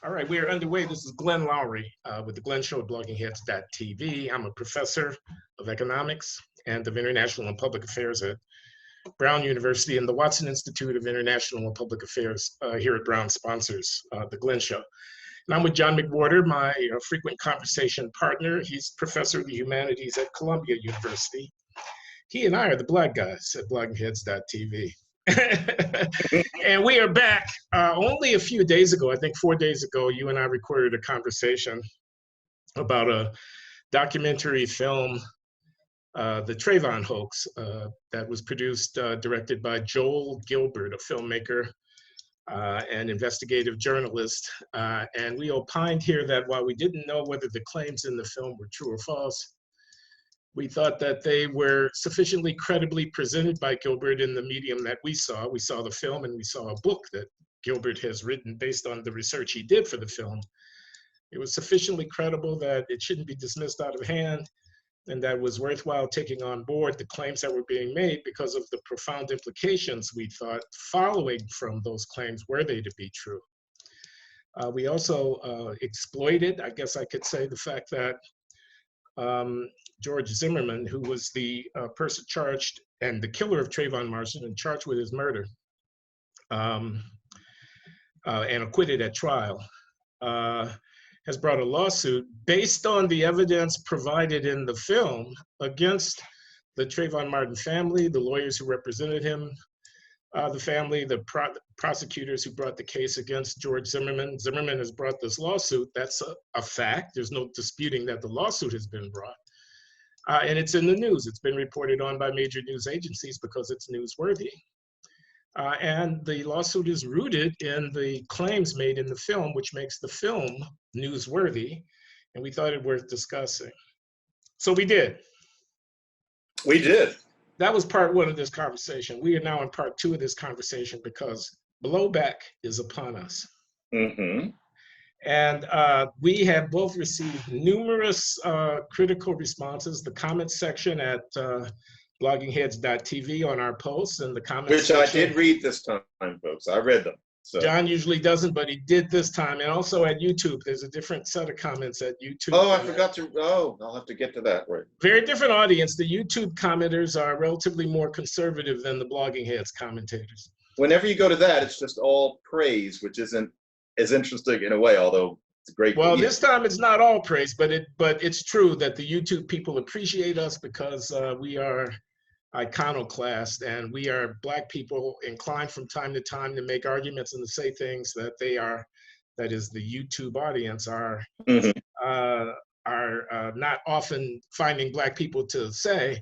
All right, we are underway. This is Glenn Loury with the Glenn Show at bloggingheads.tv. I'm a professor of economics and of international and public affairs at Brown University, and the Watson Institute of International and Public Affairs here at Brown sponsors the Glenn Show. And I'm with John McWhorter, my frequent conversation partner. He's professor of the humanities at Columbia University. He and I are the blog guys at bloggingheads.tv. And we are back. Only a few days ago, I think 4 days ago, you and I recorded a conversation about a documentary film, the Trayvon Hoax, that was produced, directed by Joel Gilbert, a filmmaker, an investigative journalist. And we opined here that while we didn't know whether the claims in the film were true or false, we thought that they were sufficiently credibly presented by Gilbert in the medium that we saw. We saw the film and we saw a book that Gilbert has written based on the research he did for the film. It was sufficiently credible that it shouldn't be dismissed out of hand, and that it was worthwhile taking on board the claims that were being made because of the profound implications we thought following from those claims, were they to be true. We also exploited, I guess I could say, the fact that George Zimmerman, who was the person charged and the killer of Trayvon Martin and charged with his murder and acquitted at trial, has brought a lawsuit based on the evidence provided in the film against the Trayvon Martin family, the lawyers who represented him, the family, the prosecutors who brought the case against George Zimmerman. Zimmerman has brought this lawsuit. That's a fact. There's no disputing that the lawsuit has been brought. And it's in the news. It's been reported on by major news agencies because it's newsworthy. And the lawsuit is rooted in the claims made in the film, which makes the film newsworthy. And we thought it worth discussing. So we did. We did. That was part one of this conversation. We are now in part two of this conversation because blowback is upon us. Mm-hmm. And we have both received numerous critical responses. The comment section at bloggingheads.tv on our posts and the comments Which I did read this time, folks. I read them. So. John usually doesn't, but he did this time. And also at YouTube, there's a different set of comments at YouTube. Oh, I forgot to, I'll have to get to that. Right. Very different audience. The YouTube commenters are relatively more conservative than the Blogging Heads commentators. Whenever you go to that, it's just all praise, which isn't as interesting in a way, although it's great. Well, this time it's not all praise, but it's true that the YouTube people appreciate us because we are iconoclast, and we are Black people inclined from time to time to make arguments and to say things that that is the YouTube audience are not often finding Black people to say.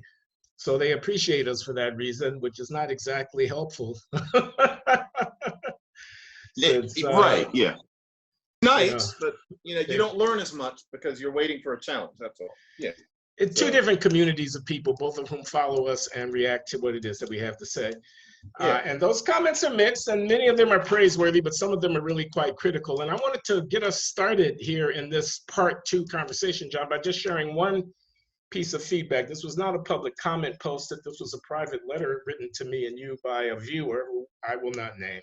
So they appreciate us for that reason, which is not exactly helpful. Since, right, yeah. Nice, but you don't learn as much because you're waiting for a challenge, that's all. Yeah. It's two different communities of people, both of whom follow us and react to what it is that we have to say. Yeah. And those comments are mixed, and many of them are praiseworthy, but some of them are really quite critical. And I wanted to get us started here in this part two conversation, John, by just sharing one piece of feedback. This was not a public comment posted. This was a private letter written to me and you by a viewer who I will not name.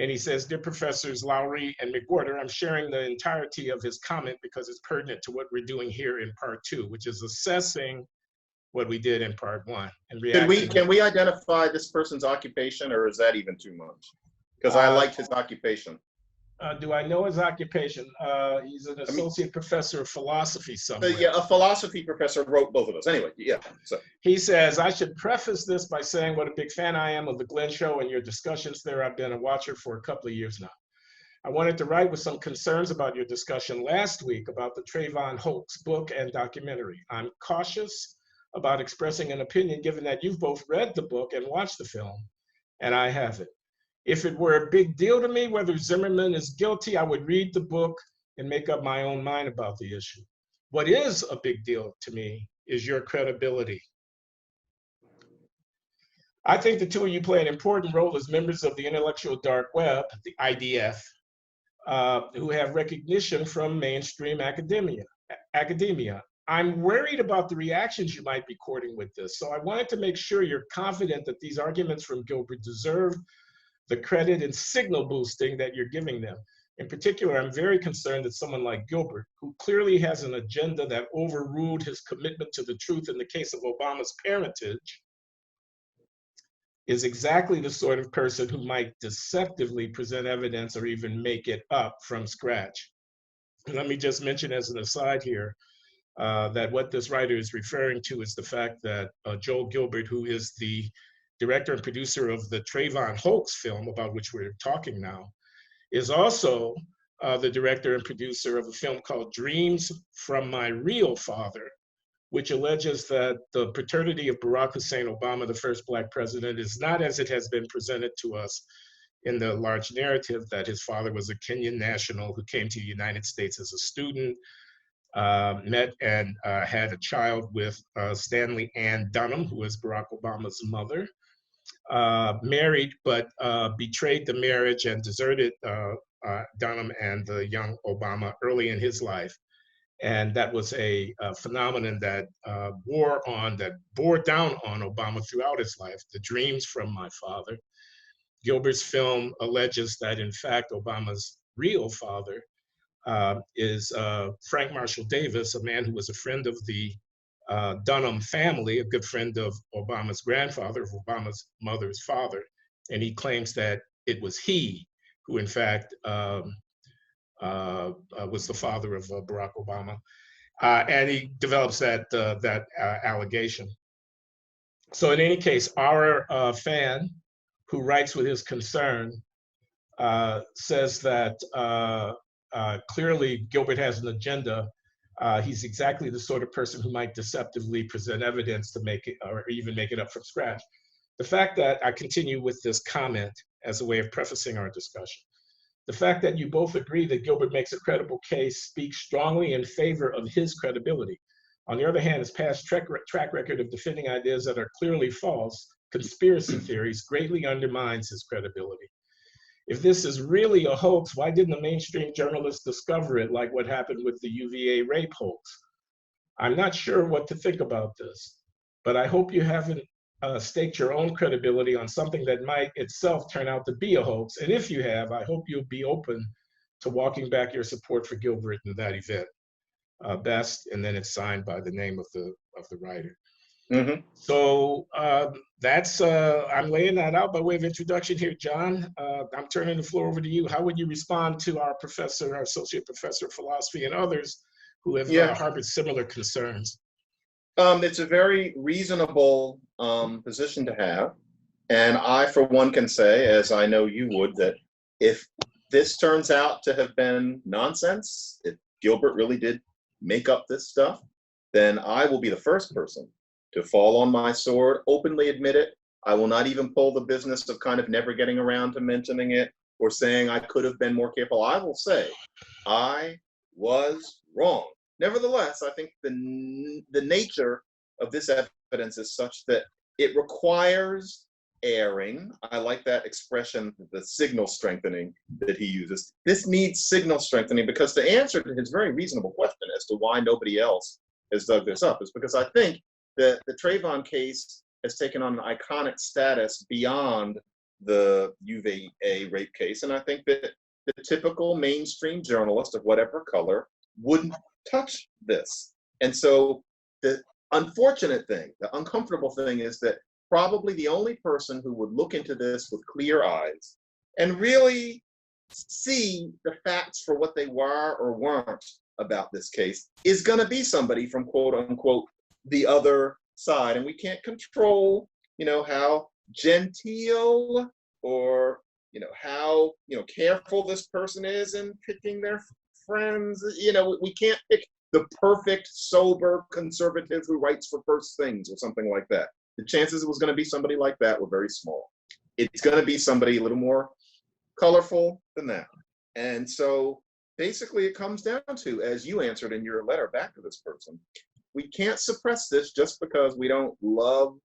And he says, "Dear Professors Loury and McWhorter, I'm sharing the entirety of his comment because it's pertinent to what we're doing here in part two, which is assessing what we did in part one." And can we identify this person's occupation, or is that even too much? Because I liked his occupation. Do I know his occupation? He's an associate professor of philosophy somewhere. Yeah, a philosophy professor wrote both of us. Anyway, yeah. So. He says, "I should preface this by saying what a big fan I am of the Glenn Show and your discussions there. I've been a watcher for a couple of years now. I wanted to write with some concerns about your discussion last week about the Trayvon Hoax book and documentary. I'm cautious about expressing an opinion given that you've both read the book and watched the film, and I haven't. If it were a big deal to me whether Zimmerman is guilty, I would read the book and make up my own mind about the issue. What is a big deal to me is your credibility. I think the two of you play an important role as members of the intellectual dark web, the IDF, who have recognition from mainstream academia. I'm worried about the reactions you might be courting with this, so I wanted to make sure you're confident that these arguments from Gilbert deserve the credit and signal boosting that you're giving them. In particular, I'm very concerned that someone like Gilbert, who clearly has an agenda that overruled his commitment to the truth in the case of Obama's parentage, is exactly the sort of person who might deceptively present evidence or even make it up from scratch. And let me just mention as an aside here that what this writer is referring to is the fact that Joel Gilbert, who is the director and producer of the Trayvon Hoax film about which we're talking now, is also the director and producer of a film called Dreams from My Real Father, which alleges that the paternity of Barack Hussein Obama, the first Black president, is not as it has been presented to us in the large narrative, that his father was a Kenyan national who came to the United States as a student, met and had a child with Stanley Ann Dunham, who is Barack Obama's mother, married but betrayed the marriage and deserted Dunham and the young Obama early in his life. And that was a phenomenon that bore down on Obama throughout his life. The Dreams from My Father. Gilbert's film alleges that, in fact, Obama's real father is Frank Marshall Davis, a man who was a friend of the Dunham family, a good friend of Obama's grandfather, of Obama's mother's father. And he claims that it was he who, in fact, was the father of Barack Obama. And he develops that allegation. So in any case, our fan who writes with his concern says that clearly Gilbert has an agenda. He's exactly the sort of person who might deceptively present evidence to make it, or even make it up from scratch. The fact that I continue with this comment as a way of prefacing our discussion, the fact that you both agree that Gilbert makes a credible case speaks strongly in favor of his credibility. On the other hand, his past track record of defending ideas that are clearly false, conspiracy theories, greatly undermines his credibility. If this is really a hoax, why didn't the mainstream journalists discover it, like what happened with the UVA rape hoax? I'm not sure what to think about this, but I hope you haven't staked your own credibility on something that might itself turn out to be a hoax. And if you have, I hope you'll be open to walking back your support for Gilbert in that event. Best, and then it's signed by the name of the writer. Mm-hmm. So that's I'm laying that out by way of introduction here, John. I'm turning the floor over to you. How would you respond to our professor, our associate professor of philosophy, and others who have harbored similar concerns? It's a very reasonable position to have, and I, for one, can say, as I know you would, that if this turns out to have been nonsense, if Gilbert really did make up this stuff, then I will be the first person to fall on my sword, openly admit it. I will not even pull the business of kind of never getting around to mentioning it or saying I could have been more careful. I will say I was wrong. Nevertheless, I think the nature of this evidence is such that it requires airing. I like that expression, the signal strengthening that he uses. This needs signal strengthening because the answer to his very reasonable question as to why nobody else has dug this up is because I think that the Trayvon case has taken on an iconic status beyond the UVA rape case. And I think that the typical mainstream journalist of whatever color wouldn't touch this. And so the unfortunate thing, the uncomfortable thing is that probably the only person who would look into this with clear eyes and really see the facts for what they were or weren't about this case is going to be somebody from quote unquote the other side. And we can't control, how genteel or, how, careful this person is in picking their friends. We can't pick the perfect, sober conservative who writes for First Things or something like that. The chances it was going to be somebody like that were very small. It's going to be somebody a little more colorful than that. And so basically it comes down to, as you answered in your letter back to this person, we can't suppress this just because we don't love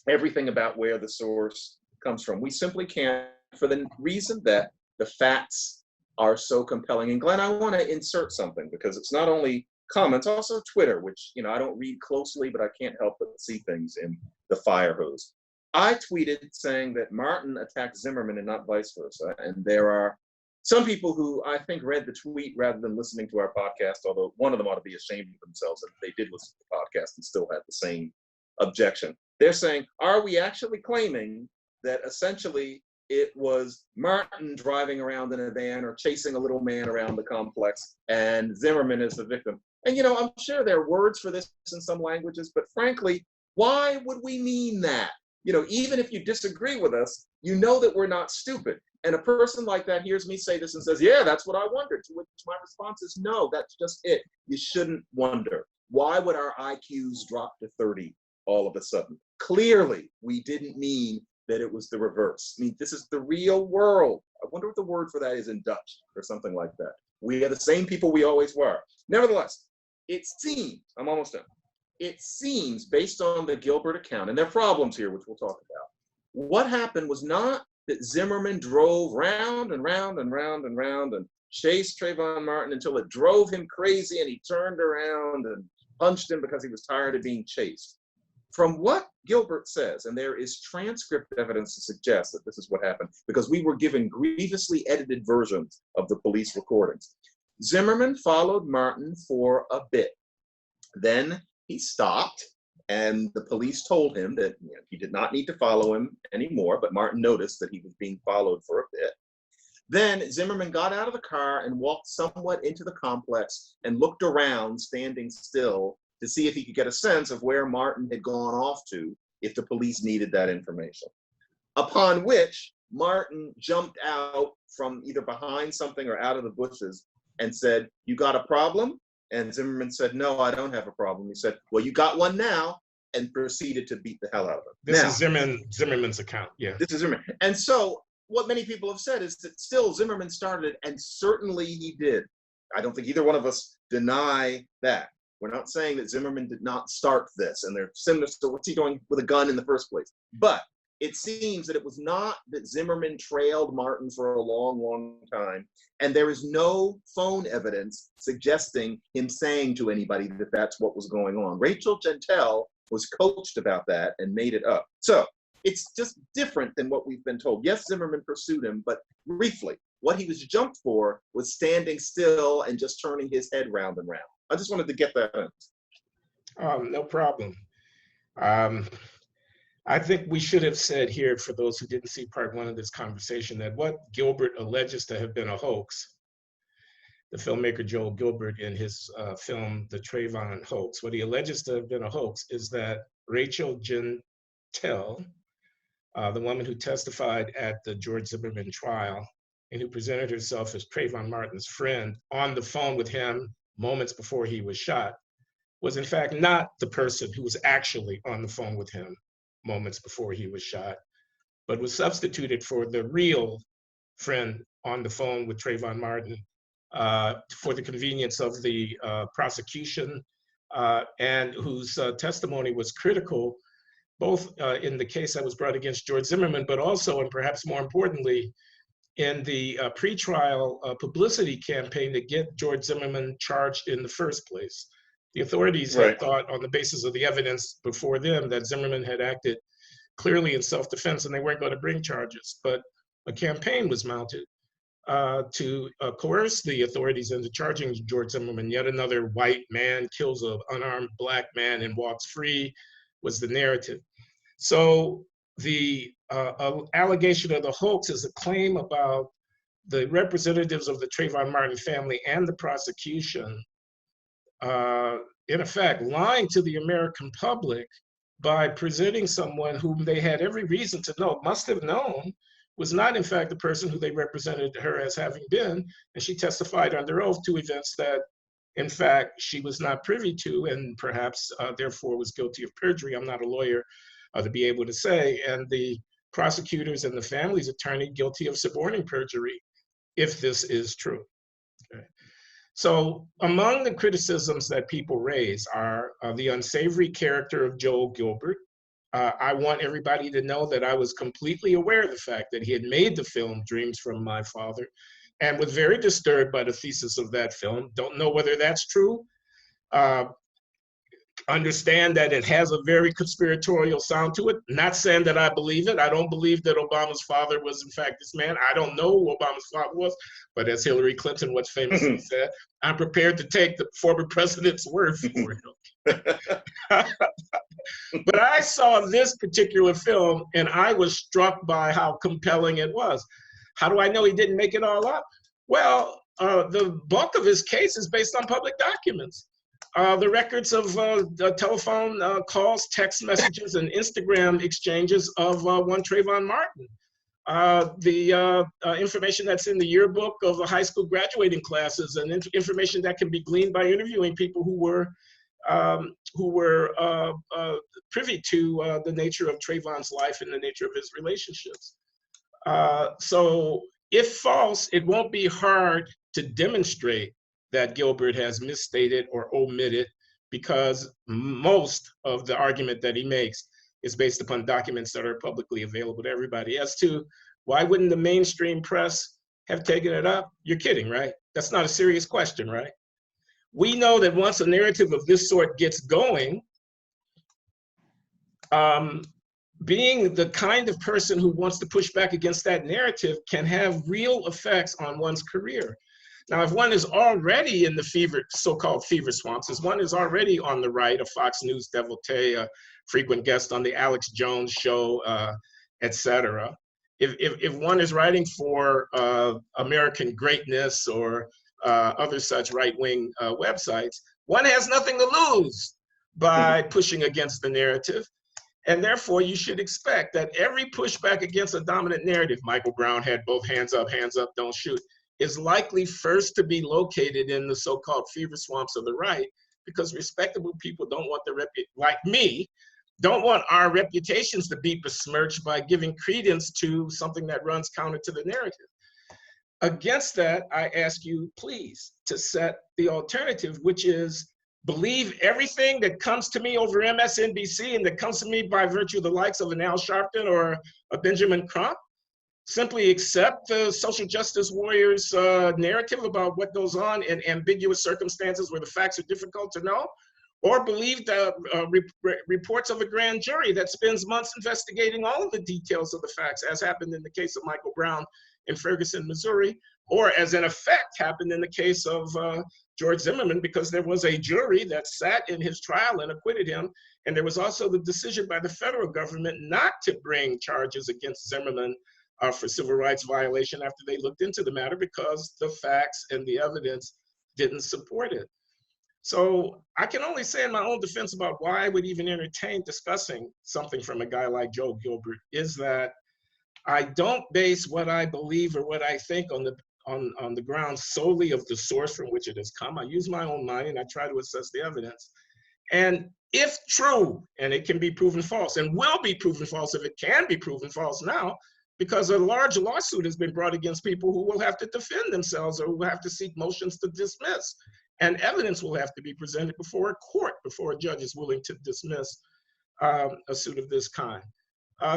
everything about where the source comes from. We simply can't, for the reason that the facts are so compelling. And Glenn, I want to insert something because it's not only comments, also Twitter, which, I don't read closely, but I can't help but see things in the fire hose. I tweeted saying that Martin attacked Zimmerman and not vice versa. And there are some people who I think read the tweet rather than listening to our podcast, although one of them ought to be ashamed of themselves if they did listen to the podcast and still had the same objection. They're saying, are we actually claiming that essentially it was Martin driving around in a van or chasing a little man around the complex and Zimmerman is the victim? And, you know, I'm sure there are words for this in some languages, but frankly, why would we mean that? You know, even if you disagree with us, you know that we're not stupid. And a person like that hears me say this and says, yeah, that's what I wondered. To which my response is, no, that's just it. You shouldn't wonder. Why would our IQs drop to 30 all of a sudden? Clearly, we didn't mean that it was the reverse. I mean, this is the real world. I wonder what the word for that is in Dutch or something like that. We are the same people we always were. Nevertheless, it seems, I'm almost done. It seems, based on the Gilbert account, and there are problems here, which we'll talk about, what happened was not that Zimmerman drove round and round and round and round and chased Trayvon Martin until it drove him crazy and he turned around and punched him because he was tired of being chased. From what Gilbert says, and there is transcript evidence to suggest that this is what happened, because we were given grievously edited versions of the police recordings. Zimmerman followed Martin for a bit. Then he stopped, and the police told him that he did not need to follow him anymore, but Martin noticed that he was being followed for a bit. Then Zimmerman got out of the car and walked somewhat into the complex and looked around, standing still, to see if he could get a sense of where Martin had gone off to if the police needed that information. Upon which Martin jumped out from either behind something or out of the bushes and said, "You got a problem?" And Zimmerman said, "No, I don't have a problem." He said, "Well, you got one now," and proceeded to beat the hell out of him. This is Zimmerman's account, yeah. This is Zimmerman. And so what many people have said is that still Zimmerman started it, and certainly he did. I don't think either one of us deny that. We're not saying that Zimmerman did not start this, and they're similar. So what's he doing with a gun in the first place? But it seems that it was not that Zimmerman trailed Martin for a long, long time, and there is no phone evidence suggesting him saying to anybody that that's what was going on. Rachel Gentile was coached about that and made it up. So it's just different than what we've been told. Yes, Zimmerman pursued him, but briefly, what he was jumped for was standing still and just turning his head round and round. I just wanted to get that in. No problem. I think we should have said here, for those who didn't see part one of this conversation, that what Gilbert alleges to have been a hoax, the filmmaker Joel Gilbert in his film, The Trayvon Hoax, what he alleges to have been a hoax is that Rachel Gentile, the woman who testified at the George Zimmerman trial and who presented herself as Trayvon Martin's friend on the phone with him moments before he was shot, was in fact not the person who was actually on the phone with him moments before he was shot, but was substituted for the real friend on the phone with Trayvon Martin for the convenience of the prosecution, and whose testimony was critical, both in the case that was brought against George Zimmerman, but also, and perhaps more importantly, in the pretrial publicity campaign to get George Zimmerman charged in the first place. The authorities had thought, on the basis of the evidence before them, that Zimmerman had acted clearly in self-defense and they weren't going to bring charges. But a campaign was mounted to coerce the authorities into charging George Zimmerman. Yet another white man kills an unarmed black man and walks free was the narrative. So the allegation of the hoax is a claim about the representatives of the Trayvon Martin family and the prosecution, in effect, lying to the American public by presenting someone whom they had every reason to know, must have known, was not in fact the person who they represented her as having been. And she testified under oath to events that, in fact, she was not privy to, and perhaps therefore was guilty of perjury. I'm not a lawyer to be able to say. And the prosecutors and the family's attorney guilty of suborning perjury, if this is true. Okay. So among the criticisms that people raise are the unsavory character of Joel Gilbert. I want everybody to know that I was completely aware of the fact that he had made the film Dreams from My Father and was very disturbed by the thesis of that film. Don't know whether that's true. understand that it has a very conspiratorial sound to it. Not saying that I believe it. I don't believe that Obama's father was in fact this man. I don't know who Obama's father was, but as Hillary Clinton once famously said, I'm prepared to take the former president's word for it. But I saw this particular film and I was struck by how compelling it was. How do I know he didn't make it all up? Well, the bulk of his case is based on public documents. The records of the telephone calls, text messages, and Instagram exchanges of one Trayvon Martin. The information that's in the yearbook of the high school graduating classes, and information that can be gleaned by interviewing people who were privy to the nature of Trayvon's life and the nature of his relationships. So if false, it won't be hard to demonstrate that Gilbert has misstated or omitted, because most of the argument that he makes is based upon documents that are publicly available to everybody. As to why wouldn't the mainstream press have taken it up? You're kidding, right? That's not a serious question, right? We know that once a narrative of this sort gets going, being the kind of person who wants to push back against that narrative can have real effects on one's career. Now, if one is already in the so-called fever swamps, as one is already on the right, a Fox News devotee, a frequent guest on the Alex Jones show, etc. If one is writing for American Greatness or other such right-wing websites, one has nothing to lose by pushing against the narrative. And therefore, you should expect that every pushback against a dominant narrative, Michael Brown had both hands up, don't shoot, is likely first to be located in the so-called fever swamps of the right, because respectable people don't want like me, don't want our reputations to be besmirched by giving credence to something that runs counter to the narrative. Against that, I ask you, please, to set the alternative, which is believe everything that comes to me over MSNBC and that comes to me by virtue of the likes of an Al Sharpton or a Benjamin Crump. Simply accept the social justice warriors' narrative about what goes on in ambiguous circumstances where the facts are difficult to know, or believe the reports of a grand jury that spends months investigating all of the details of the facts, as happened in the case of Michael Brown in Ferguson, Missouri, or as in effect happened in the case of George Zimmerman, because there was a jury that sat in his trial and acquitted him. And there was also the decision by the federal government not to bring charges against Zimmerman for civil rights violation after they looked into the matter, because the facts and the evidence didn't support it. So I can only say in my own defense about why I would even entertain discussing something from a guy like Joe Gilbert is that I don't base what I believe or what I think on the ground solely of the source from which it has come. I use my own mind and I try to assess the evidence. And if true, and it can be proven false, and will be proven false if it can be proven false now, because a large lawsuit has been brought against people who will have to defend themselves or will have to seek motions to dismiss. And evidence will have to be presented before a court, before a judge is willing to dismiss a suit of this kind.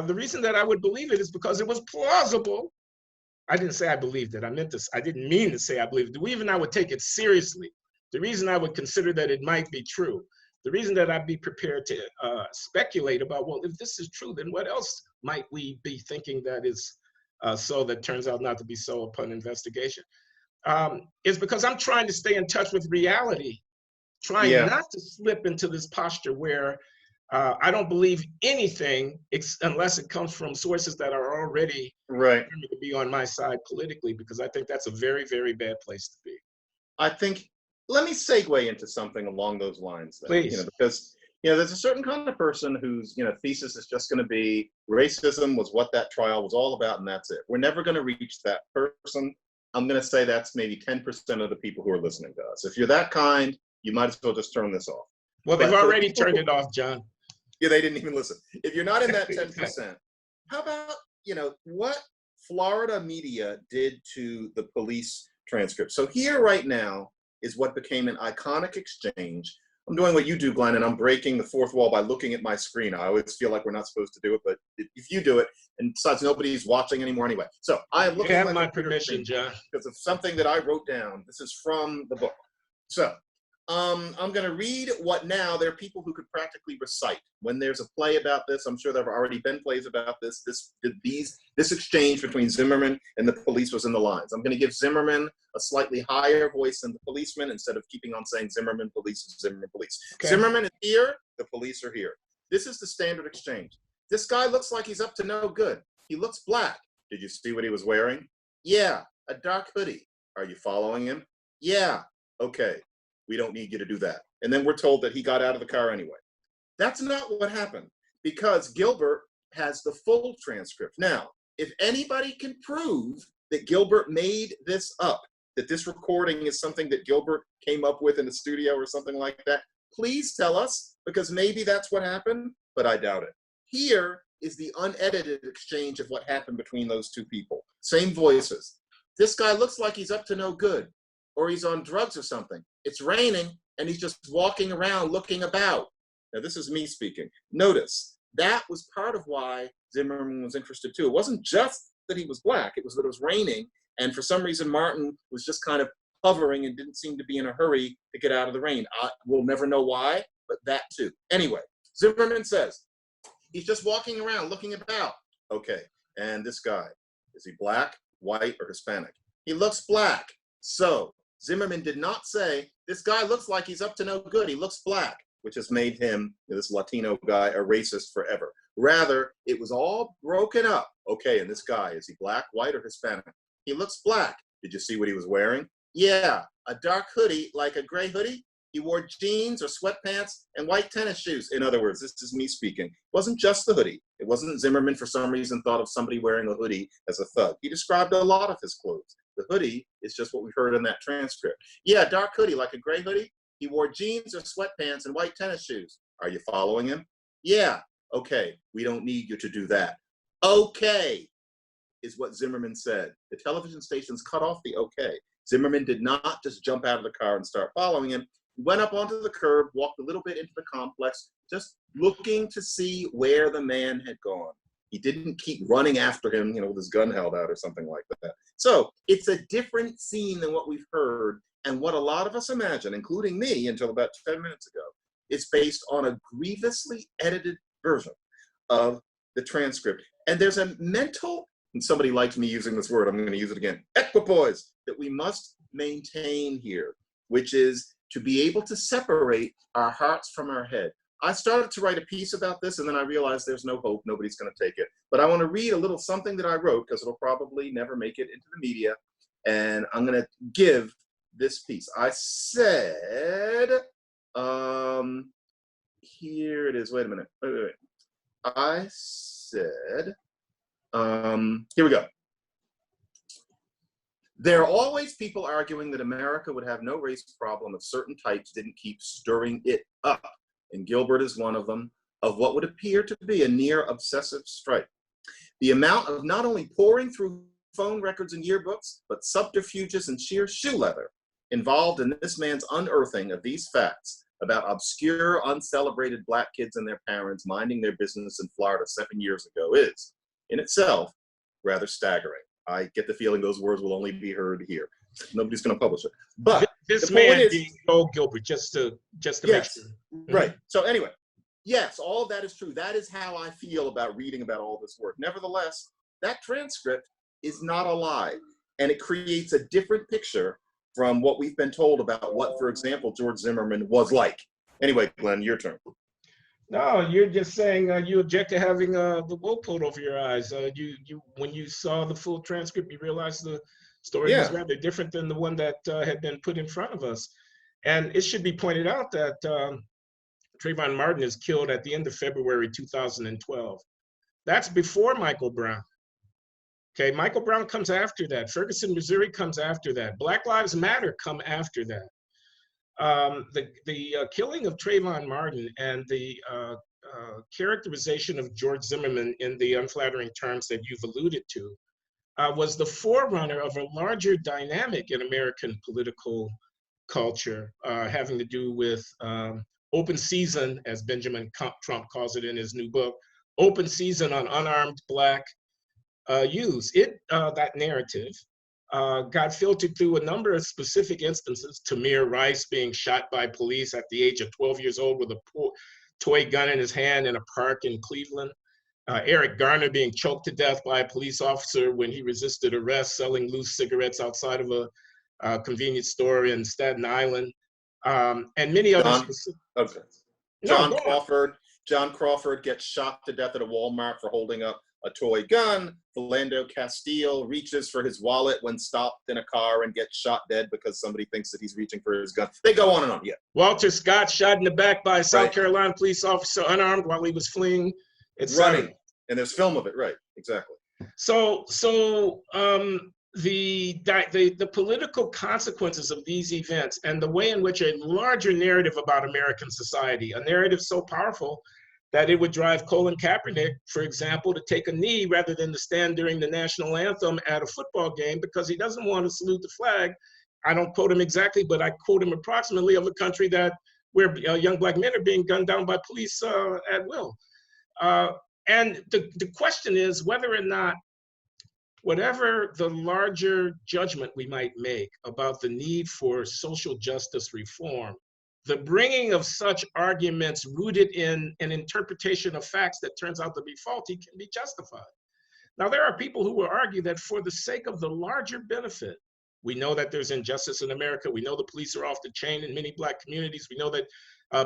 The reason that I would believe it is because it was plausible. I didn't say I believed it. I didn't mean to say I believed it. Even I would take it seriously. The reason I would consider that it might be true, the reason that I'd be prepared to speculate about, well, if this is true, then what else might we be thinking that is so that turns out not to be so upon investigation, is because I'm trying to stay in touch with reality, trying not to slip into this posture where I don't believe anything unless it comes from sources that are already right to be on my side politically, because I think that's a very, very bad place to be. I think, let me segue into something along those lines then, Please. Because there's a certain kind of person whose thesis is just going to be racism was what that trial was all about, and that's it. We're never going to reach that person. I'm going to say that's maybe 10% of the people who are listening to us. If you're that kind, you might as well just turn this off. Well, they've already turned it off, John. Yeah, they didn't even listen. If you're not in that 10%, how about, what Florida media did to the police transcript? So here right now is what became an iconic exchange. I'm doing what you do, Glenn, and I'm breaking the fourth wall by looking at my screen. I always feel like we're not supposed to do it, but if you do it, and besides, nobody's watching anymore anyway. So I am looking at my permission, John, because of something that I wrote down. This is from the book. So I'm going to read what now. There are people who could practically recite. When there's a play about this, I'm sure there have already been plays about this. This exchange between Zimmerman and the police was in the lines. I'm going to give Zimmerman a slightly higher voice than the policeman instead of keeping on saying Zimmerman police, Zimmerman police. Okay. Zimmerman is here. The police are here. This is the standard exchange. This guy looks like he's up to no good. He looks black. Did you see what he was wearing? Yeah, a dark hoodie. Are you following him? Yeah. Okay. We don't need you to do that. And then we're told that he got out of the car anyway. That's not what happened, because Gilbert has the full transcript. Now, if anybody can prove that Gilbert made this up, that this recording is something that Gilbert came up with in the studio or something like that, please tell us, because maybe that's what happened, but I doubt it. Here is the unedited exchange of what happened between those two people. Same voices. This guy looks like he's up to no good, or he's on drugs or something. It's raining, and he's just walking around looking about. Now, this is me speaking. Notice, that was part of why Zimmerman was interested too. It wasn't just that he was black, it was that it was raining, and for some reason, Martin was just kind of hovering and didn't seem to be in a hurry to get out of the rain. We'll never know why, but that too. Anyway, Zimmerman says, he's just walking around looking about. Okay, and this guy, is he black, white, or Hispanic? He looks black. So Zimmerman did not say, this guy looks like he's up to no good. He looks black, which has made him, this Latino guy, a racist forever. Rather, it was all broken up. Okay, and this guy, is he black, white, or Hispanic? He looks black. Did you see what he was wearing? Yeah, a dark hoodie, like a gray hoodie. He wore jeans or sweatpants and white tennis shoes. In other words, this is me speaking. It wasn't just the hoodie. It wasn't Zimmerman for some reason thought of somebody wearing a hoodie as a thug. He described a lot of his clothes. The hoodie is just what we heard in that transcript. Yeah, dark hoodie, like a gray hoodie. He wore jeans or sweatpants and white tennis shoes. Are you following him? Yeah. Okay, we don't need you to do that. Okay, is what Zimmerman said. The television stations cut off the okay. Zimmerman did not just jump out of the car and start following him. He went up onto the curb, walked a little bit into the complex, just looking to see where the man had gone. He didn't keep running after him, with his gun held out or something like that. So it's a different scene than what we've heard, and what a lot of us imagine, including me until about 10 minutes ago, is based on a grievously edited version of the transcript. And there's a mental, and somebody likes me using this word, I'm going to use it again, equipoise, that we must maintain here, which is to be able to separate our hearts from our head. I started to write a piece about this, and then I realized there's no hope, nobody's going to take it. But I want to read a little something that I wrote, because it'll probably never make it into the media, and I'm going to give this piece. I said, here it is, wait a minute, wait. I said, here we go. There are always people arguing that America would have no race problem if certain types didn't keep stirring it up. And Gilbert is one of them, of what would appear to be a near obsessive strife. The amount of not only pouring through phone records and yearbooks, but subterfuges and sheer shoe leather involved in this man's unearthing of these facts about obscure, uncelebrated black kids and their parents minding their business in Florida 7 years ago is, in itself, rather staggering. I get the feeling those words will only be heard here. Nobody's going to publish it. But this man is being Joe Gilbert, just to yes, make sure. Right. So anyway, yes, all of that is true. That is how I feel about reading about all this work. Nevertheless, that transcript is not a lie, and it creates a different picture from what we've been told about what, for example, George Zimmerman was like. Anyway, Glenn, your turn. No, you're just saying you object to having the wool pulled over your eyes. When you saw the full transcript, you realized the story was rather different than the one that had been put in front of us. And it should be pointed out that Trayvon Martin is killed at the end of February 2012. That's before Michael Brown. Okay, Michael Brown comes after that. Ferguson, Missouri comes after that. Black Lives Matter come after that. The killing of Trayvon Martin and the characterization of George Zimmerman in the unflattering terms that you've alluded to was the forerunner of a larger dynamic in American political culture, having to do with open season, as Benjamin Trump calls it in his new book, open season on unarmed Black youths. That narrative got filtered through a number of specific instances. Tamir Rice being shot by police at the age of 12 years old with a toy gun in his hand in a park in Cleveland. Eric Garner being choked to death by a police officer when he resisted arrest selling loose cigarettes outside of a convenience store in Staten Island. And many others. Okay. John Crawford gets shot to death at a Walmart for holding up a toy gun. Philando Castile reaches for his wallet when stopped in a car and gets shot dead because somebody thinks that he's reaching for his gun. They go on and on, yeah. Walter Scott shot in the back by a South Carolina police officer unarmed while he was fleeing. It's running, and there's film of it, right? Exactly. So the political consequences of these events and the way in which a larger narrative about American society, a narrative so powerful that it would drive Colin Kaepernick, for example, to take a knee rather than to stand during the national anthem at a football game because he doesn't want to salute the flag. I don't quote him exactly, but I quote him approximately, of a country where young black men are being gunned down by police at will. And the question is whether or not, whatever the larger judgment we might make about the need for social justice reform, the bringing of such arguments rooted in an interpretation of facts that turns out to be faulty can be justified. Now, there are people who will argue that for the sake of the larger benefit, we know that there's injustice in America. We know the police are off the chain in many black communities. We know that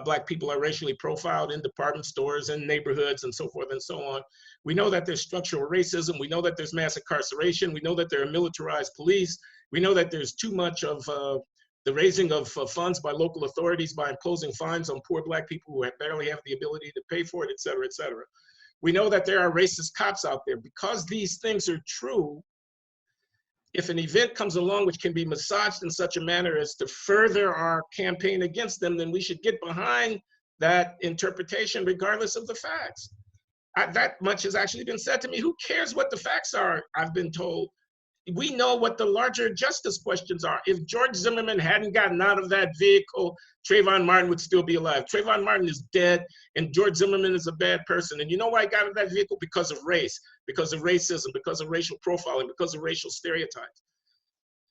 black people are racially profiled in department stores and neighborhoods and so forth and so on. We know that there's structural racism. We know that there's mass incarceration. We know that there are militarized police. We know that there's too much of the raising of funds by local authorities by imposing fines on poor black people who barely have the ability to pay for it, et cetera, et cetera. We know that there are racist cops out there. Because these things are true, if an event comes along which can be massaged in such a manner as to further our campaign against them, then we should get behind that interpretation regardless of the facts. That much has actually been said to me. Who cares what the facts are? I've been told. We know what the larger justice questions are. If George Zimmerman hadn't gotten out of that vehicle, Trayvon Martin would still be alive. Trayvon Martin is dead, and George Zimmerman is a bad person. And you know why he got out of that vehicle? Because of race, because of racism, because of racial profiling, because of racial stereotypes.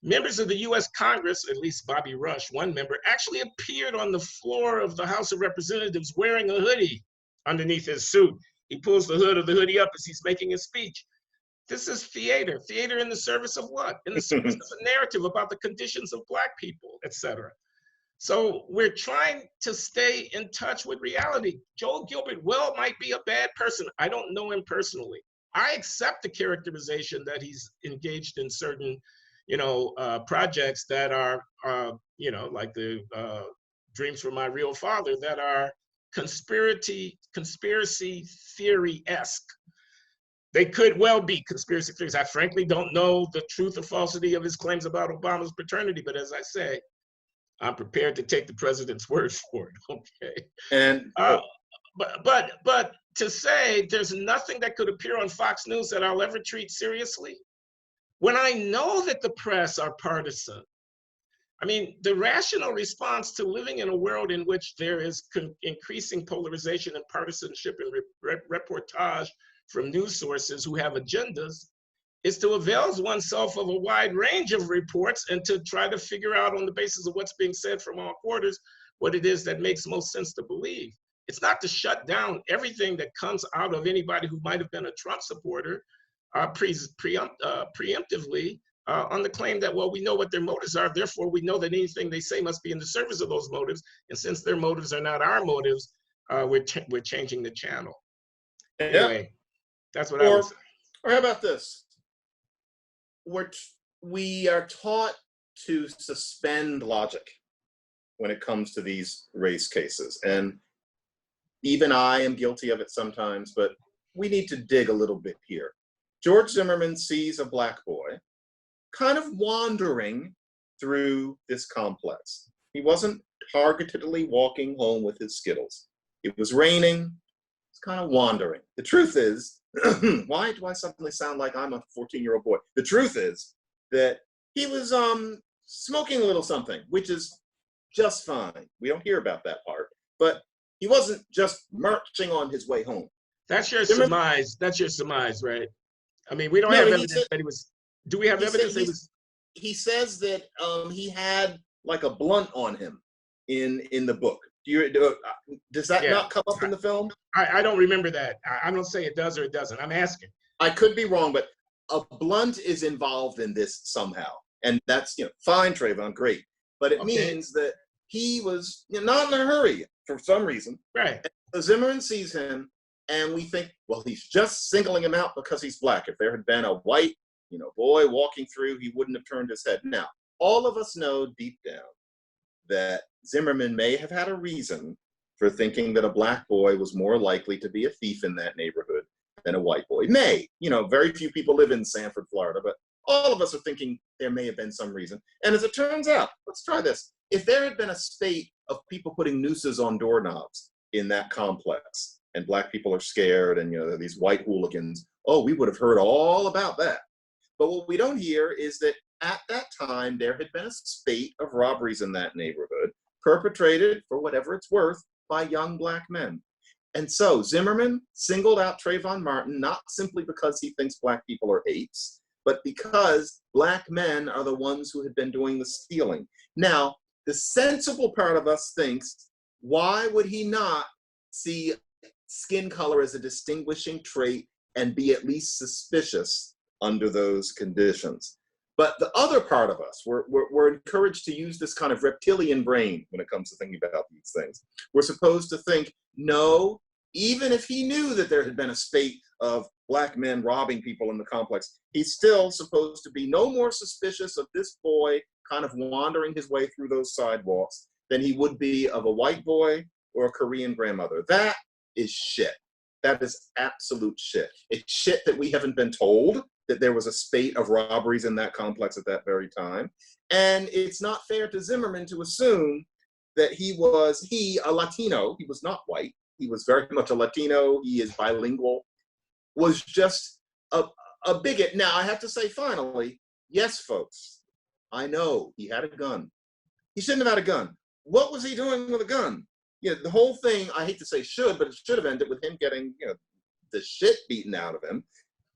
Members of the US Congress, at least Bobby Rush, one member, actually appeared on the floor of the House of Representatives wearing a hoodie underneath his suit. He pulls the hood of the hoodie up as he's making his speech. This is theater. Theater in the service of what? In the service of a narrative about the conditions of black people, et cetera. So we're trying to stay in touch with reality. Joel Gilbert might be a bad person. I don't know him personally. I accept the characterization that he's engaged in certain, projects that are, like the Dreams from My Real Father, that are conspiracy theory-esque. They could well be conspiracy theories. I frankly don't know the truth or falsity of his claims about Obama's paternity, but as I say, I'm prepared to take the president's word for it. Okay. And but to say there's nothing that could appear on Fox News that I'll ever treat seriously, when I know that the press are partisan. I mean, the rational response to living in a world in which there is increasing polarization and partisanship and reportage from news sources who have agendas is to avail oneself of a wide range of reports and to try to figure out on the basis of what's being said from all quarters what it is that makes most sense to believe. It's not to shut down everything that comes out of anybody who might have been a Trump supporter preemptively on the claim that, well, we know what their motives are, therefore we know that anything they say must be in the service of those motives, and since their motives are not our motives, we're changing the channel. Anyway. Yeah. That's what I would say. Or how about this? We are taught to suspend logic when it comes to these race cases. And even I am guilty of it sometimes, but we need to dig a little bit here. George Zimmerman sees a black boy kind of wandering through this complex. He wasn't targetedly walking home with his Skittles. It was raining. It's kind of wandering. The truth is, why do I suddenly sound like I'm a 14-year-old boy? The truth is that he was smoking a little something, which is just fine. We don't hear about that part. But he wasn't just marching on his way home. That's your surmise. That's your surmise, right? I mean, we don't have evidence that he was. Do we have evidence that he was? he says that he had like a blunt on him in the book. Does that Yeah. not come up in the film? I don't remember that. I don't say it does or it doesn't. I'm asking. I could be wrong, but a blunt is involved in this somehow. And that's, fine, Trayvon, great. But it means that he was not in a hurry for some reason. Right. So Zimmerman sees him, and we think, well, he's just singling him out because he's black. If there had been a white, boy walking through, he wouldn't have turned his head. Now, all of us know deep down that Zimmerman may have had a reason for thinking that a black boy was more likely to be a thief in that neighborhood than a white boy. Very few people live in Sanford, Florida, but all of us are thinking there may have been some reason. And as it turns out, let's try this. If there had been a spate of people putting nooses on doorknobs in that complex, and black people are scared, and these white hooligans, we would have heard all about that. But what we don't hear is that at that time, there had been a spate of robberies in that neighborhood, perpetrated, for whatever it's worth, by young black men. And so Zimmerman singled out Trayvon Martin, not simply because he thinks black people are apes, but because black men are the ones who had been doing the stealing. Now, the sensible part of us thinks, why would he not see skin color as a distinguishing trait and be at least suspicious under those conditions? But the other part of us, we're encouraged to use this kind of reptilian brain when it comes to thinking about these things. We're supposed to think, no, even if he knew that there had been a spate of black men robbing people in the complex, he's still supposed to be no more suspicious of this boy kind of wandering his way through those sidewalks than he would be of a white boy or a Korean grandmother. That is shit. That is absolute shit. It's shit that we haven't been told that there was a spate of robberies in that complex at that very time. And it's not fair to Zimmerman to assume that he, a Latino, he was not white, he was very much a Latino, he is bilingual, was just a bigot. Now, I have to say, finally, yes, folks, I know he had a gun. He shouldn't have had a gun. What was he doing with a gun? The whole thing, I hate to say should, but it should have ended with him getting, the shit beaten out of him.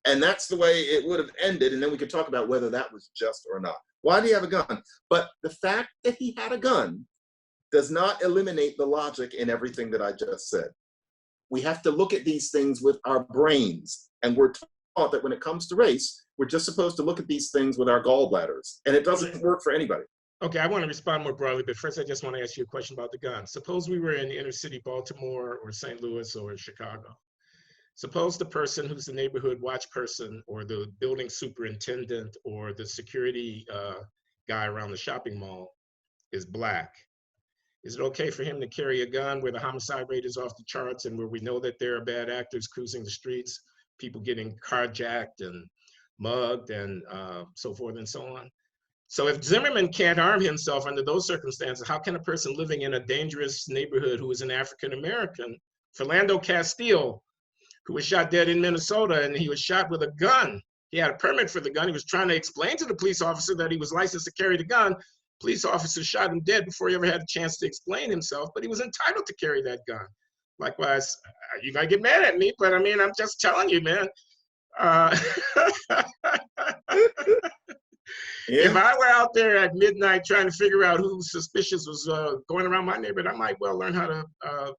And that's the way it would have ended. And then we could talk about whether that was just or not. Why did he have a gun? But the fact that he had a gun does not eliminate the logic in everything that I just said. We have to look at these things with our brains. And we're taught that when it comes to race, we're just supposed to look at these things with our gallbladders. And it doesn't work for anybody. Okay, I want to respond more broadly, but first I just want to ask you a question about the gun. Suppose we were in inner city Baltimore or St. Louis or Chicago. Suppose the person who's the neighborhood watch person or the building superintendent or the security guy around the shopping mall is black. Is it okay for him to carry a gun where the homicide rate is off the charts and where we know that there are bad actors cruising the streets, people getting carjacked and mugged and so forth and so on? So if Zimmerman can't arm himself under those circumstances, how can a person living in a dangerous neighborhood who is an African-American, Philando Castile, who was shot dead in Minnesota, and he was shot with a gun. He had a permit for the gun. He was trying to explain to the police officer that he was licensed to carry the gun. Police officer shot him dead before he ever had a chance to explain himself, but he was entitled to carry that gun. Likewise, you gotta get mad at me, but I mean, I'm just telling you, man. If I were out there at midnight trying to figure out who suspicious was going around my neighborhood, I might well learn how to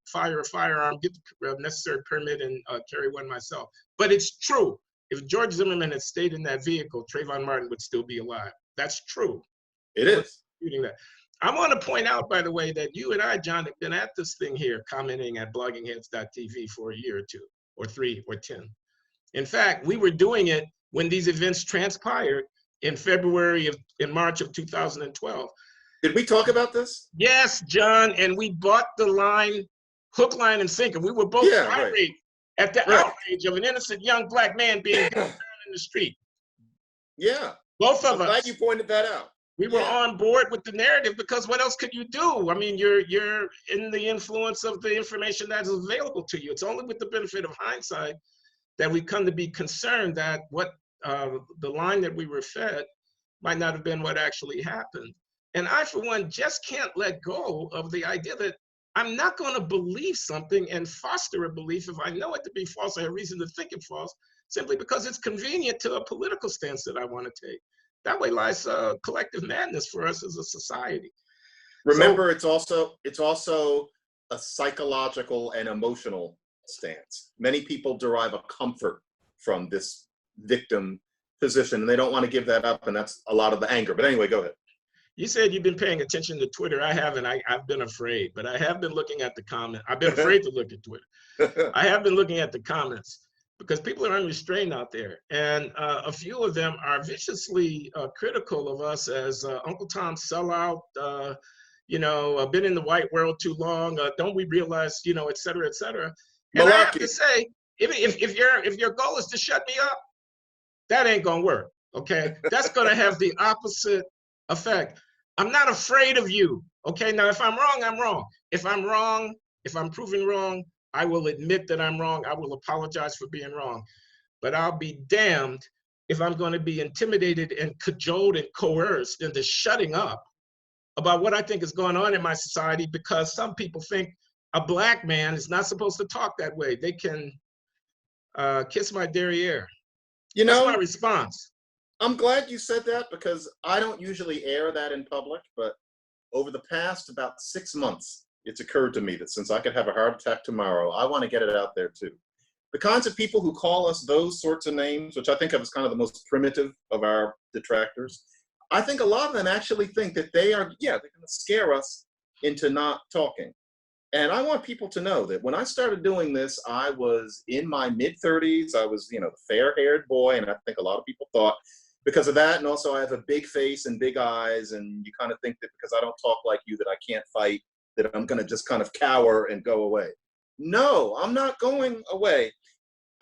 fire a firearm, get the necessary permit, and carry one myself. But it's true. If George Zimmerman had stayed in that vehicle, Trayvon Martin would still be alive. That's true. It is. That. I want to point out, by the way, that you and I, John, have been at this thing here, commenting at bloggingheads.tv for a year or two, or 3 or 10. In fact, we were doing it when these events transpired in March of 2012. Did we talk about this? Yes, John, and we bought the line, hook, line, and sinker. We were both irate at the outrage of an innocent young black man being gunned in the street. Yeah. Both of us. I'm glad you pointed that out. We were on board with the narrative because what else could you do? I mean, you're in the influence of the information that is available to you. It's only with the benefit of hindsight that we come to be concerned that what the line that we were fed might not have been what actually happened. And I, for one, just can't let go of the idea that I'm not going to believe something and foster a belief if I know it to be false. I have reason to think it's false simply because it's convenient to a political stance that I want to take. that way lies collective madness for us as a society. Remember, it's also a psychological and emotional stance. Many people derive a comfort from this victim position, and they don't want to give that up, and that's a lot of the anger. But anyway, go ahead. You said you've been paying attention to Twitter. I haven't. I've been afraid, but I have been looking at the comments. I've been afraid to look at Twitter. I have been looking at the comments because people are unrestrained out there. And a few of them are viciously critical of us as Uncle Tom sellout, been in the white world too long. Don't we realize, et cetera, et cetera. And I have to say, if your goal is to shut me up, that ain't gonna work, okay? That's gonna have the opposite effect. I'm not afraid of you, okay? Now, if I'm wrong, I'm wrong. If I'm wrong, if I'm proven wrong, I will admit that I'm wrong. I will apologize for being wrong. But I'll be damned if I'm going to be intimidated and cajoled and coerced into shutting up about what I think is going on in my society because some people think a Black man is not supposed to talk that way. They can kiss my derriere. That's my response. I'm glad you said that because I don't usually air that in public, but over the past about 6 months, it's occurred to me that since I could have a heart attack tomorrow, I want to get it out there too. The kinds of people who call us those sorts of names, which I think of as kind of the most primitive of our detractors, I think a lot of them actually think that they're going to scare us into not talking. And I want people to know that when I started doing this, I was in my mid-30s. I was, the fair-haired boy, and I think a lot of people thought because of that, and also I have a big face and big eyes, and you kind of think that because I don't talk like you that I can't fight, that I'm going to just kind of cower and go away. No, I'm not going away.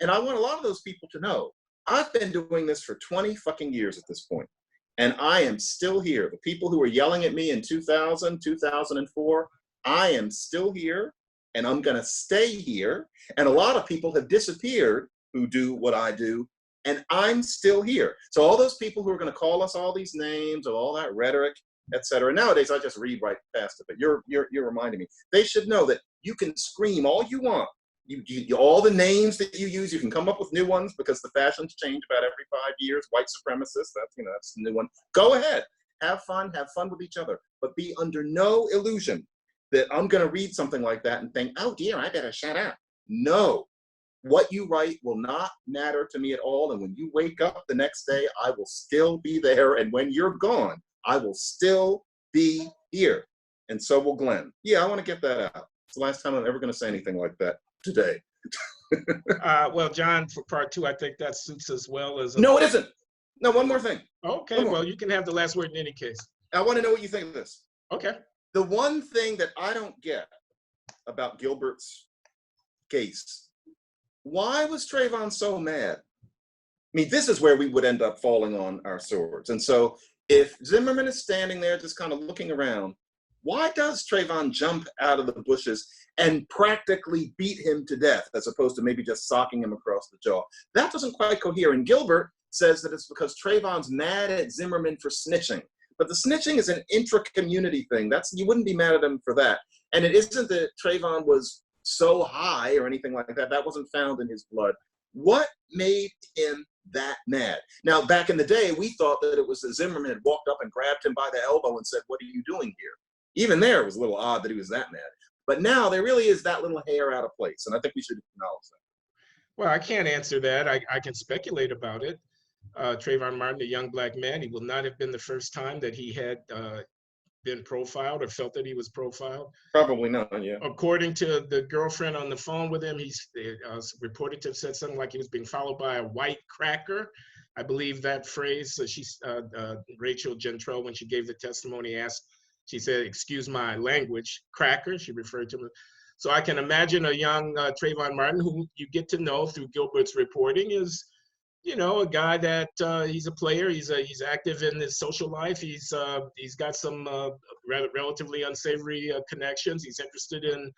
And I want a lot of those people to know I've been doing this for 20 fucking years at this point, and I am still here. The people who were yelling at me in 2000, 2004, I am still here, and I'm going to stay here. And a lot of people have disappeared who do what I do, and I'm still here. So all those people who are going to call us all these names or all that rhetoric, etc. Nowadays, I just read right past it, but you're reminding me. They should know that you can scream all you want. You all the names that you use, you can come up with new ones because the fashions change about every 5 years. White supremacists, that's the new one. Go ahead, have fun with each other, but be under no illusion that I'm going to read something like that and think, oh dear, I better shut up. No, what you write will not matter to me at all. And when you wake up the next day, I will still be there. And when you're gone, I will still be here. And so will Glenn. Yeah, I want to get that out. It's the last time I'm ever going to say anything like that today. Well, John, for part 2, I think that suits as well as. No, it isn't. No, one more thing. Okay, well, you can have the last word in any case. I want to know what you think of this. Okay. The one thing that I don't get about Gilbert's case, why was Trayvon so mad? I mean, this is where we would end up falling on our swords. And so if Zimmerman is standing there just kind of looking around, why does Trayvon jump out of the bushes and practically beat him to death as opposed to maybe just socking him across the jaw? That doesn't quite cohere. And Gilbert says that it's because Trayvon's mad at Zimmerman for snitching. But the snitching is an intra-community thing. You wouldn't be mad at him for that. And it isn't that Trayvon was so high or anything like that. That wasn't found in his blood. What made him that mad? Now, back in the day, we thought that it was that Zimmerman had walked up and grabbed him by the elbow and said, "What are you doing here?" Even there, it was a little odd that he was that mad. But now there really is that little hair out of place. And I think we should acknowledge that. Well, I can't answer that. I can speculate about it. Trayvon Martin, a young Black man, he will not have been the first time that he had been profiled or felt that he was profiled. Probably not, yeah. According to the girlfriend on the phone with him, he's reported to have said something like he was being followed by a white cracker. I believe that phrase. So Rachel Gentrell, when she gave the testimony, she said, "Excuse my language, cracker." She referred to him. So I can imagine a young Trayvon Martin, who you get to know through Gilbert's reporting, is a guy that he's a player. He's active in his social life. He's got some relatively unsavory connections. He's interested in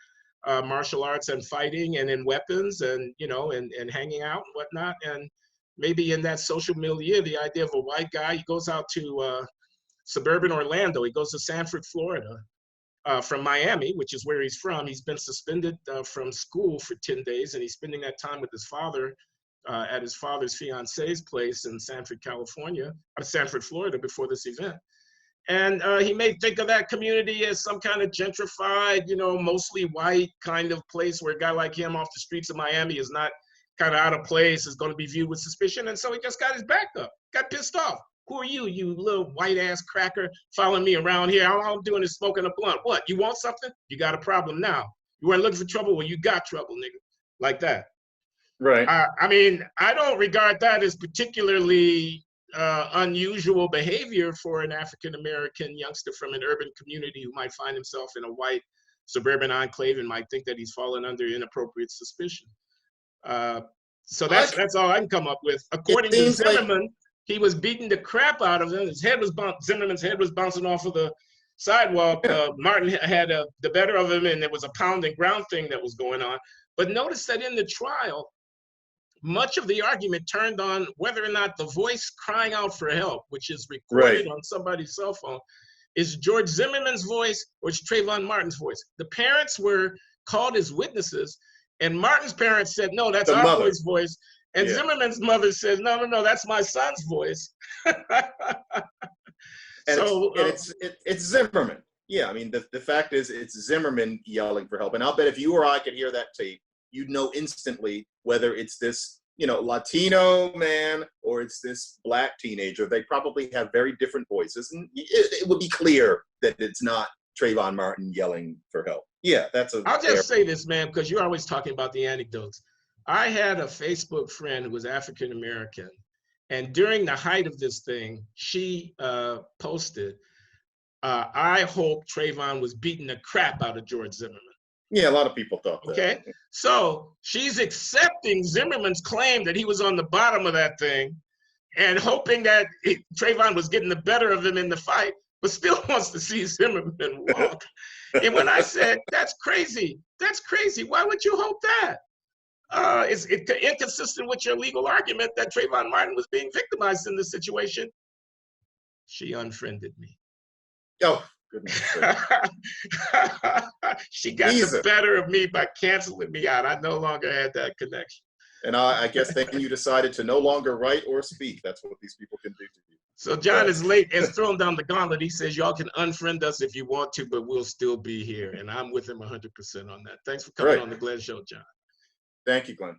martial arts and fighting and in weapons and and hanging out and whatnot. And maybe in that social milieu, the idea of a white guy, he goes out to suburban Orlando. He goes to Sanford, Florida, from Miami, which is where he's from. He's been suspended from school for 10 days, and he's spending that time with his father at his father's fiance's place in Sanford, Florida, before this event. And he may think of that community as some kind of gentrified, mostly white kind of place where a guy like him off the streets of Miami is not kind of out of place, is going to be viewed with suspicion. And so he just got his back up, got pissed off. Who are you, you little white ass cracker following me around here? All I'm doing is smoking a blunt. What, you want something? You got a problem now. You weren't looking for trouble? Well, you got trouble, nigga. Like that. Right. I mean, I don't regard that as particularly unusual behavior for an African-American youngster from an urban community who might find himself in a white suburban enclave and might think that he's fallen under inappropriate suspicion. So that's all I can come up with. According to Zimmerman, he was beating the crap out of him. Zimmerman's head was bouncing off of the sidewalk. Martin had the better of him, and there was a pound and ground thing that was going on. But notice that in the trial, much of the argument turned on whether or not the voice crying out for help, which is recorded on somebody's cell phone, is George Zimmerman's voice or it's Trayvon Martin's voice. The parents were called as witnesses, and Martin's parents said, no, that's our boy's voice. And Zimmerman's mother says, no, that's my son's voice. It's Zimmerman. Yeah, I mean, the fact is it's Zimmerman yelling for help. And I'll bet if you or I could hear that tape, you'd know instantly whether it's this, Latino man or it's this black teenager. They probably have very different voices. And it would be clear that it's not Trayvon Martin yelling for help. Yeah, I'll just say this, man, because you're always talking about the anecdotes. I had a Facebook friend who was African-American. And during the height of this thing, she posted, I hope Trayvon was beating the crap out of George Zimmerman. Yeah, a lot of people thought that. Okay, so she's accepting Zimmerman's claim that he was on the bottom of that thing and hoping that Trayvon was getting the better of him in the fight, but still wants to see Zimmerman walk. And when I said, that's crazy, why would you hope that? It's inconsistent with your legal argument that Trayvon Martin was being victimized in this situation. She unfriended me. Oh, goodness. She got the better of me by canceling me out. I no longer had that connection. And I guess then you decided to no longer write or speak. That's what these people can do to you. So John is thrown down the gauntlet. He says, y'all can unfriend us if you want to, but we'll still be here. And I'm with him 100% on that. Thanks for coming on the Glenn Show, John. Thank you, Glenn.